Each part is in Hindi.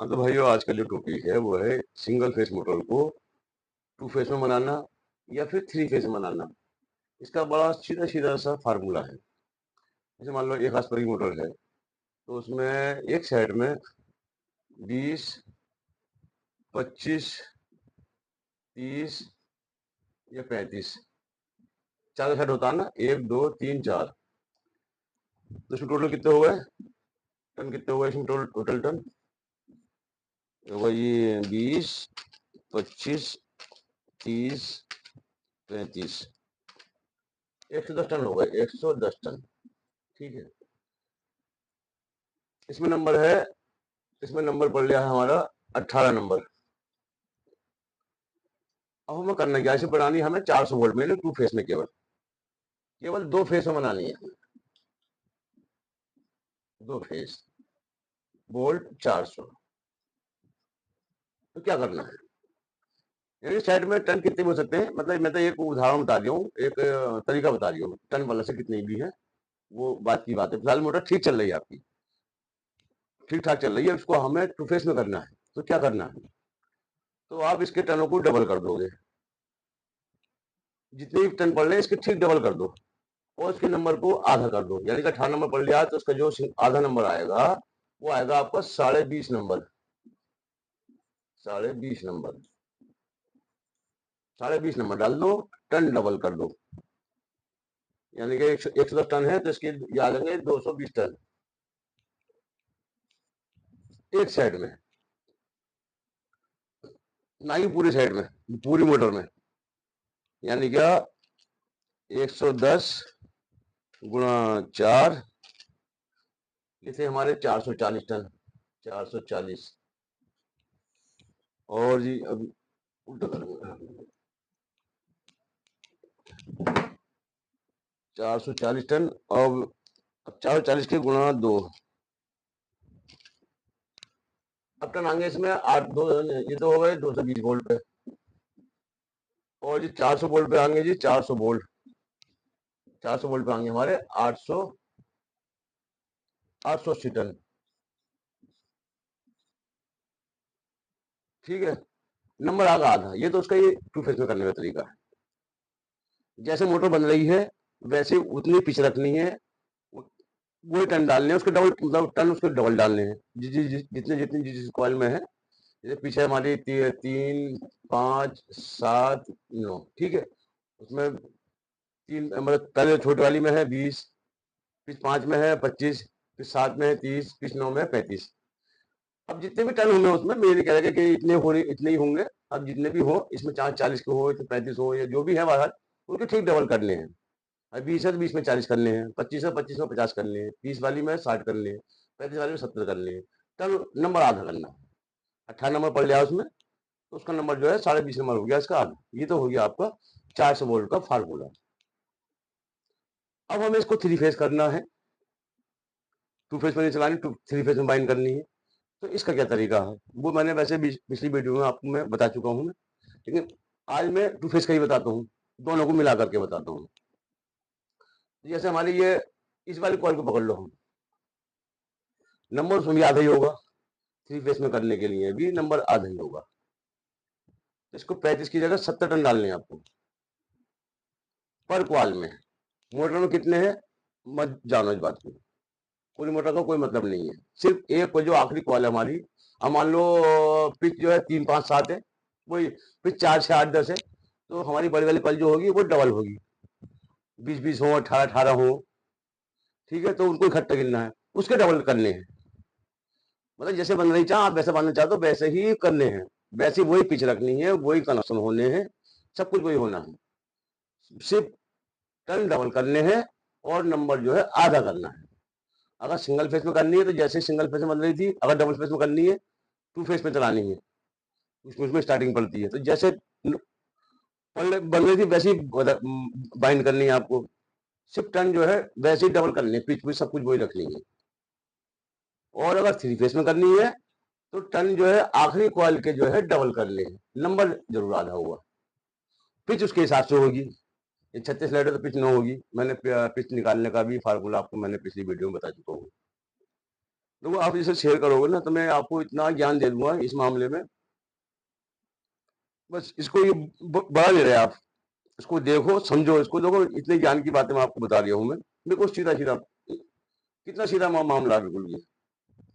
हाँ तो भाइयों, आज का जो टॉपिक है वो है सिंगल फेस मोटर को टू फेस में बनाना या फिर थ्री फेस में बनाना। इसका बड़ा सीधा सीधा सा फार्मूला है। जैसे मान लो एक हॉर्स की मोटर है, तो उसमें एक साइड में 20, 25, 30 या 35 चार साइड होता है ना, 1 2 3 4। तो इसमें टोटल कितने हो गए, टन कितने हो गए इसमें टोटल टन? तो वही 20, 25, 30, 35, 110 टन हो गए, 110 टन। ठीक है। इसमें नंबर है, इसमें नंबर पड़ लिया है हमारा 18 नंबर। अब हमें करना क्या है, इसे बनानी है हमें 400 वोल्ट में, टू फेस में, केवल केवल दो फेस में बनानी है। दो फेस वोल्ट 400। तो क्या करना है, यानी साइड में टन कितने भी हो सकते हैं। मतलब मैं तो एक उदाहरण बता रही हूँ, एक तरीका बता रही हूँ, टन वाला से कितने भी है वो बात की बात है। फिलहाल मोटर ठीक चल रही है आपकी, ठीक ठाक चल रही है, उसको हमें टू फेस में करना है। तो क्या करना है, तो आप इसके टनों को डबल कर दोगे। जितने भी टन पड़ रहे हैं इसके ठीक डबल कर दो, और उसके नंबर को आधा कर दो। यानी कि 18 नंबर पड़ लिया तो उसका जो आधा नंबर आएगा वो आएगा आपका 20.5 नंबर। 20.5 नंबर, 20.5 नंबर डाल दो, टन डबल कर दो। यानी कि 110 टन है तो इसके ये आ जाएंगे 220 टन एक साइड में, ना ही पूरी साइड में, पूरी मोटर में। यानी क्या, 110 गुणा 4, इसे हमारे 440 टन, 440। और जी अब उल्टा करूंगा, 440 टन। अब 440 के गुणा 2, अब टन आएंगे इसमें 8 2, ये तो हो गए 220 वोल्ट पे। और जी 400 वोल्ट पे आएंगे जी, 400 वोल्ट, 400 वोल्ट पे आएंगे हमारे 800, 880 टन। ठीक है, नंबर आगा आधा। ये तो उसका ये टू फेस में करने का तरीका है। जैसे मोटर बन रही है वैसे उतनी पिच रखनी है, वही टन डालने हैं, उसके डबल, मतलब टन उसके डबल डालने हैं जितने जितने जिस कॉइल में है। जैसे पीछे हमारी 3 5 7 9, ठीक है। उसमें तीन, मतलब पहले छोटे वाली में है 20, फिर 5 में है 25, फिर 7 में है 30, फिर 9 में है 35। अब जितने भी टन होंगे उसमें, मेरे कह रहे कि इतने हो, इतने ही होंगे। अब जितने भी हो इसमें, चाहे 40 के हो, 35 हो, या जो भी है बाहर, उनके ठीक डबल करने हैं। अब 20 है तो 20 में 40 करने हैं, 25 है 25 में 50 करने हैं, 30 वाली में 60 करने हैं, 35 वाली में 70 करने हैं। तब नंबर आधा करना है। 18 नंबर पड़ लिया उसमें, तो उसका नंबर जो है 20.5 नंबर हो गया इसका आधा। ये तो हो गया आपका 400 वोल्ट का फार्मूला। अब हमें इसको थ्री फेज करना है, टू फेज में नहीं चलानी, थ्री फेज में बाइंड करनी है। तो इसका क्या तरीका है वो मैंने वैसे पिछली वीडियो में आपको मैं बता चुका हूँ मैं, लेकिन आज मैं टू फेज का ही बताता हूँ, दोनों को मिला करके बताता हूँ। जैसे हमारी ये इस वाली कॉइल को पकड़ लो, हम नंबर उसमें भी आधा ही होगा, थ्री फेज में करने के लिए भी नंबर आधा ही होगा। तो इसको 35 की जगह 70 टन डालने हैं आपको पर क्वाल में। मोटर में कितने हैं मत जानो इस बात को, पूरी मोटर का कोई मतलब नहीं है। सिर्फ एक जो आखिरी क्वाल है हमारी, हम मान लो पिच जो है 3 5 7 है, वही पिच 4 6 8 10 है, तो हमारी बड़ी वाली कॉल जो होगी वो डबल होगी, 20 20 हो, 18 18 हो। ठीक है, तो उनको इकट्ठा गिनना है, उसके डबल करने हैं। मतलब जैसे बन रही चाह आप वैसे बनना चाहते हो वैसे ही करने हैं, वैसे वही पिच रखनी है, वही कनेक्शन होने हैं, सब कुछ वही होना है। सिर्फ टर्न डबल करने हैं और नंबर जो है आधा करना है। अगर सिंगल फेस में करनी है तो जैसे सिंगल फेस में बन रही थी, अगर डबल फेस में करनी है, टू फेस में चलानी है, उसमें स्टार्टिंग पड़ती है। तो जैसे बन रही थी वैसे ही बाइंड करनी है आपको। सिर्फ टर्न जो है वैसे ही डबल करनी है, पिच भी सब कुछ वही रखनी है। और अगर थ्री फेस में करनी है तो टर्न जो है आखिरी कॉइल के जो है डबल करने हैं, नंबर जरूर आधा होगा, पिच उसके हिसाब से होगी। ये 36 लेटर तो पिच 9 होगी। मैंने पिच निकालने का भी फार्मूला आपको मैंने पिछली वीडियो में बता चुका हूँ। देखो आप इसे शेयर करोगे ना तो मैं आपको इतना ज्ञान दे दूंगा इस मामले में, बस इसको ये बढ़ा दे रहे हैं आप। इसको देखो, समझो, इसको देखो, इतने ज्ञान की बातें मैं आपको बता रहा हूँ मैं। बिल्कुल सीधा सीधा, कितना सीधा मामला है बिल्कुल ये।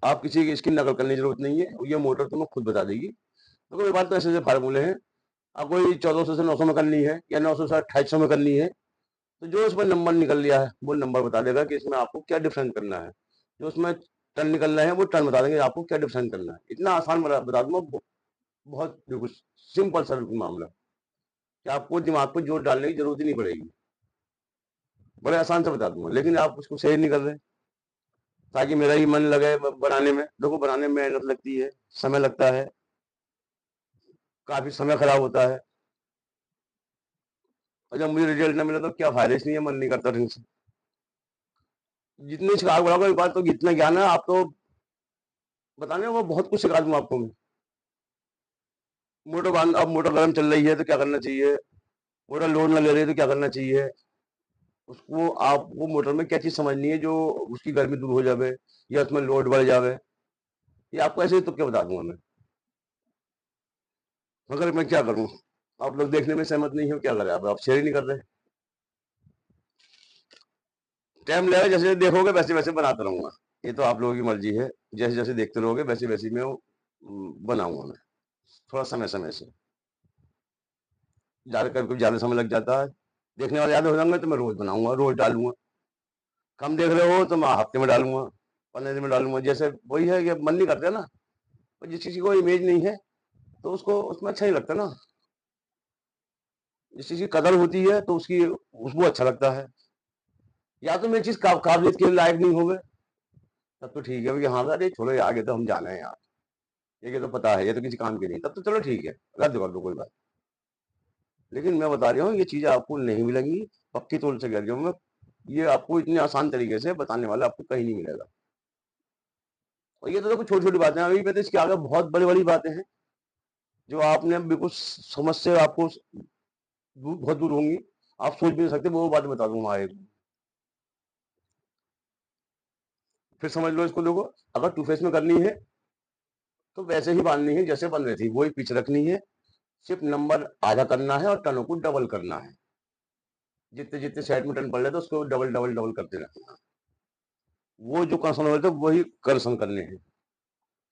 आप किसी की इसकी नकल करने की जरूरत नहीं है, ये मोटर तुम्हें खुद बता देगी। तो मेरे पास तो ऐसे ऐसे फार्मूले हैं। आप कोई 1400 से 900 में करनी है या 900 से 2800 में करनी है, तो जो उसमें नंबर निकल लिया है वो नंबर बता देगा कि इसमें आपको क्या डिफरेंस करना है। जो उसमें टर्न निकल रहे हैं वो टर्न बता देंगे आपको क्या डिफरेंस करना है। इतना आसान बता दूंगा, बहुत बिल्कुल सिंपल सा बिल्कुल मामला, कि आपको दिमाग पर जोर डालने की जरूरत ही नहीं पड़ेगी। बड़े आसान से बता दूंगा, लेकिन आप उसको सही नहीं कर रहे। ताकि मेरा ही मन लगे बनाने में। देखो बनाने में मेहनत लगती है, समय लगता है, काफी समय खराब होता है, और जब मुझे रिजल्ट ना मिला तो क्या फायदा, इसलिए मन नहीं करता ढंग से। जितने सिखा बढ़ाओगे एक बात, तो जितना ज्ञान है आप तो बताने वो बहुत कुछ सिखा दूंगा आपको मैं। मोटर बांध, अब मोटर गर्म चल रही है तो क्या करना चाहिए, मोटर लोड ना ले रही है तो क्या करना चाहिए, उसको आपको मोटर में क्या चीज समझनी है जो उसकी गर्मी दूर हो जावे या उसमें लोड बढ़ जावे, ये आपको ऐसे ही तो क्या बता दूंगा मैं। मगर मैं क्या करूं, आप लोग देखने में सहमत नहीं हो, क्या करें, आप शेयर ही नहीं कर रहे। टाइम लगेगा, जैसे देखोगे वैसे वैसे बनाता रहूंगा। ये तो आप लोगों की मर्जी है, जैसे जैसे देखते रहोगे वैसे वैसे मैं बनाऊंगा मैं, थोड़ा समय समय से। ज्यादा कभी कभी ज्यादा समय लग जाता है, देखने वाले ज्यादा हो जाएंगे तो मैं रोज बनाऊंगा, रोज डालूंगा। कम देख रहे हो तो मैं हफ्ते में डालूंगा, 15 दिन में डालूंगा। जैसे वही है कि मन नहीं करता ना, और जिस चीज की कोई इमेज नहीं है तो उसको उसमें अच्छा नहीं लगता ना। जिस चीज की कदर होती है तो उसकी उसको अच्छा लगता है। या तो मेरी चीज काबिलियत के लायक नहीं हो गए, तब तो ठीक है भैया, हाँ सर ये छोड़ो, ये आगे तो हम जाना है यार, ये तो पता है, ये तो किसी काम की नहीं, तब तो चलो ठीक है, रद्द कर दो, कोई बात। लेकिन मैं बता रहा हूँ ये चीजें आपको नहीं मिलेंगी, पक्की तौर से कह रही हूँ मैं। ये आपको इतनी आसान तरीके से बताने वाला आपको कहीं नहीं मिलेगा। और ये तो देखो छोटी छोटी बातें हैं, अभी मैं तो इसके आगे बहुत बड़ी बड़ी बातें हैं जो आपने बिल्कुल समझ से आपको बहुत दूर होंगी। आप सोच भी नहीं सकते, वो बात बता दूंगा एक। फिर समझ लो इसको, देखो अगर टू फेस में करनी है तो वैसे ही बांधनी है जैसे बन रही थी, वही पिच रखनी है। सिर्फ नंबर आधा करना है और टर्नों को डबल करना है। जितने जितने सेट में टर्न पड़ रहे थे उसको डबल डबल डबल करते रहना। वो जो कंसन हो रहे थे वही कंसन करने हैं।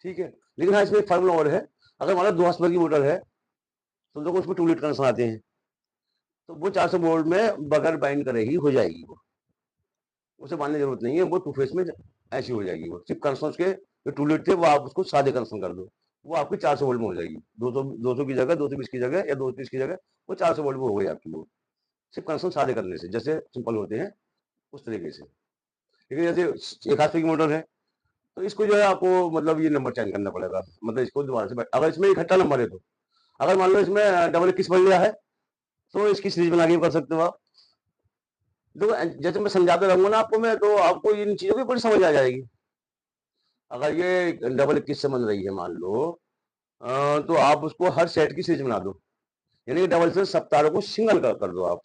ठीक है, लेकिन हाँ इसमें एक फार्मूला और है। अगर हमारा 2 हॉर्स की मोटर है तो देखो उसमें 2 लीटर कंसन आते हैं, तो वो 400 वोल्ट में बगैर बाइंड करे ही हो जाएगी वो। उसे बांधने की जरूरत नहीं है, वो टू फेस में ऐसी हो जाएगी। वो सिर्फ कंसन के जो 2 लीटर थे वो आप उसको सादे कंसन कर दो, वो आपकी 400 वोल्ट में हो जाएगी। 200 की जगह, 220 की जगह या 230 की जगह वो 400 वोल्ट में हो गई आपकी वो, सिर्फ कंसन सादे करने से, जैसे सिंपल होते हैं उस तरीके से। लेकिन जैसे 1 HP की मोटर है तो इसको जो है आपको मतलब ये नंबर चेंज करना पड़ेगा, मतलब इसको दोबारा से अगर इसमें इकट्ठा नंबर है तो। अगर मान लो इसमें डबल 21 बढ़ गया है तो इसकी सीरीज बना के कर सकते हो आप। देखो जैसे मैं समझाते रहूंगा ना आपको मैं, तो आपको इन चीजों की बड़ी समझ आ जाएगी। अगर ये डबल 21 से बन रही है मान लो, तो आप उसको हर सेट की सीरीज बना दो, यानी कि डबल से सब तारों को सिंगल कर दो आप,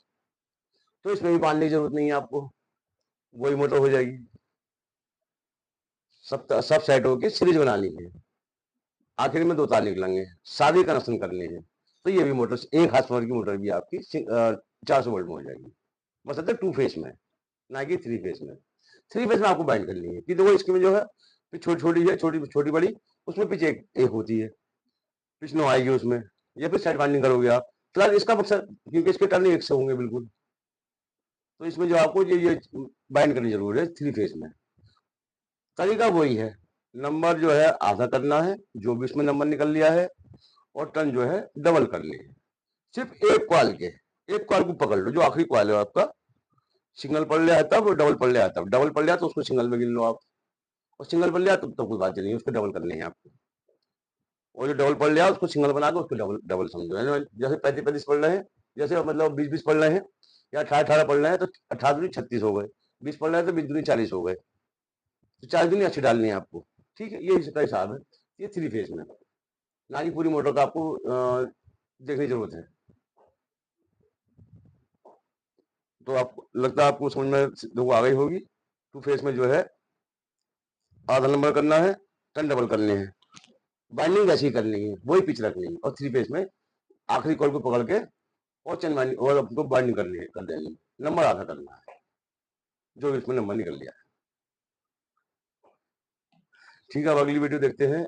तो इसमें भी बांधने की जरूरत नहीं है आपको, वही मोटर हो जाएगी। सब सेटों की सीरीज बनानी है, आखिर में 2 तार निकलेंगे, सादे कनेक्शन करने हैं। तो ये भी मोटर, 1 HP की मोटर भी आपकी 400 वोल्ट में हो जाएगी, बस टू फेस में, ना कि थ्री फेस में। थ्री फेस में आपको बाइंड करनी है कि देखो इसकी में जो है छोटी छोटी है, छोटी छोटी बड़ी, उसमें पिच एक एक होती है, पिच नो आएगी उसमें, या फिर साइड बाइंडिंग करोगे आप। फिलहाल इसका मकसद, क्योंकि इसके टर्निंग एक से होंगे बिल्कुल, तो इसमें जो आपको ये बाइंड करनी जरूर है थ्री फेस में। तरीका वही है, नंबर जो है आधा करना है, जो भी इसमें नंबर निकल लिया है, और टर्न जो है डबल करनी है। सिर्फ एक क्वाल के, एक क्वाल को पकड़ लो, जो आखिरी क्वाल है आपका। सिंगल पढ़ लिया तब, डबल पढ़ लिया तब, डबल पढ़ लिया तो उसको सिंगल में गिन लो आप, और सिंगल पढ़ लिया तो कोई बात नहीं, उसको डबल करनी है आपको। और जो डबल पढ़ लिया उसको सिंगल बना के उसको डबल डबल समझो, जैसे 35-35 पढ़ रहे हैं, जैसे मतलब 20-20 पढ़ रहे हैं, या 18-18 पढ़ रहे हैं तो 18 दूनी 36 हो गए, 20 पढ़ रहे हैं तो 20 दूनी 40 हो गए, तो 4 दूनी अच्छी डालनी है आपको। ठीक है, ये इसका हिसाब है। ये थ्री फेज में, ना कि पूरी मोटर का आपको देखने की जरूरत है। तो आपको लगता है आपको समझ में देखो आ गई होगी। टू फेज में जो है आधा नंबर करना है, 10 डबल करने हैं, बाइंडिंग ऐसी ही करनी है, वही पिच रखनी है और 3 फेस में आखिरी कॉर्ड को पकड़ के और चेन बाइंडिंग और आपको बाइंडिंग करनी है, कर देनी है, नंबर आधा करना है, जो इसमें नंबर निकल लिया। ठीक है, अब अगली वीडियो देखते हैं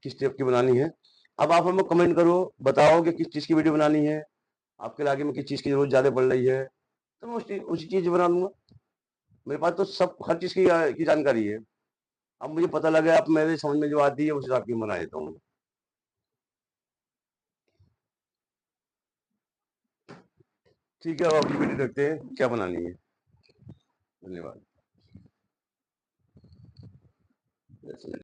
किस टाइप की बनानी है। अब आप हमें कमेंट करो, बताओ कि किस चीज़ की वीडियो बनानी है, आपके इलाके में किस चीज़ की जरूरत ज़्यादा पड़ रही है, तो मैं उसी चीज़ बना दूंगा। मेरे पास तो सब हर चीज़ की जानकारी है। अब मुझे पता लगा, अब मेरे समझ में जो आती है उस हिसाब की बना देता हूँ। ठीक है, अब अगली वीडियो देखते हैं क्या बनानी है। धन्यवाद।